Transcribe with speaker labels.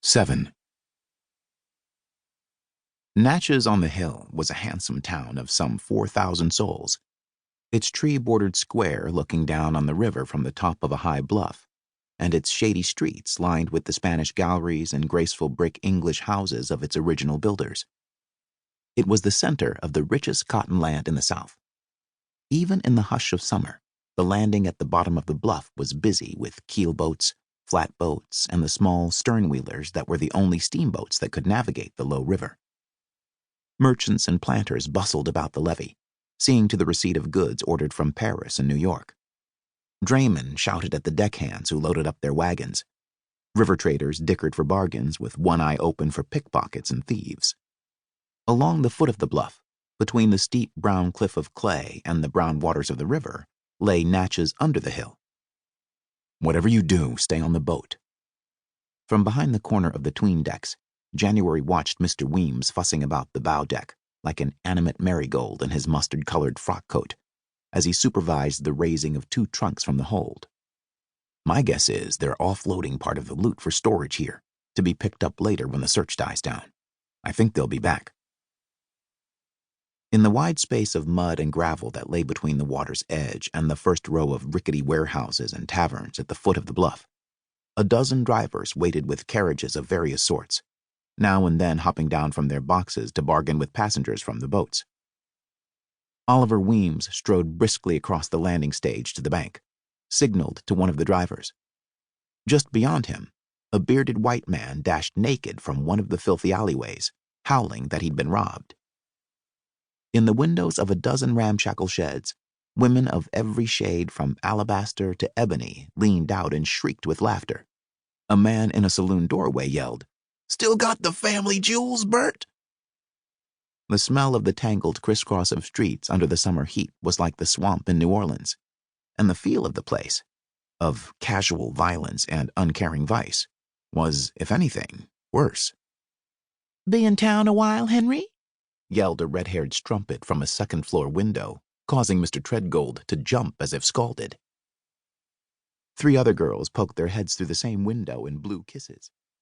Speaker 1: 7. Natchez-on-the-Hill was a handsome town of some 4,000 souls, its tree-bordered square looking down on the river from the top of a high bluff, and its shady streets lined with the Spanish galleries and graceful brick English houses of its original builders. It was the center of the richest cotton land in the South. Even in the hush of summer, the landing at the bottom of the bluff was busy with keelboats, flatboats, and the small stern-wheelers that were the only steamboats that could navigate the low river. Merchants and planters bustled about the levee, seeing to the receipt of goods ordered from Paris and New York. Draymen shouted at the deckhands who loaded up their wagons. River traders dickered for bargains with one eye open for pickpockets and thieves. Along the foot of the bluff, between the steep brown cliff of clay and the brown waters of the river, lay Natchez-Under-the-Hill. "Whatever you do, stay on the boat." From behind the corner of the 'tween decks, January watched Mr. Weems fussing about the bow deck like an animate marigold in his mustard-colored frock coat, as he supervised the raising of 2 trunks from the hold. "My guess is they're offloading part of the loot for storage here, to be picked up later when the search dies down. I think they'll be back." In the wide space of mud and gravel that lay between the water's edge and the first row of rickety warehouses and taverns at the foot of the bluff, a dozen drivers waited with carriages of various sorts, now and then hopping down from their boxes to bargain with passengers from the boats. Oliver Weems strode briskly across the landing stage to the bank, signaled to one of the drivers. Just beyond him, a bearded white man dashed naked from one of the filthy alleyways, howling that he'd been robbed. In the windows of a dozen ramshackle sheds, women of every shade from alabaster to ebony leaned out and shrieked with laughter. A man in a saloon doorway yelled, "Still got the family jewels, Bert?" The smell of the tangled crisscross of streets under the summer heat was like the swamp in New Orleans, and the feel of the place, of casual violence and uncaring vice, was, if anything, worse. "Be in town a while, Henry?" yelled a red-haired strumpet from a second-floor window, causing Mr. Treadgold to jump as if scalded. 3 other girls poked their heads through the same window and blew kisses.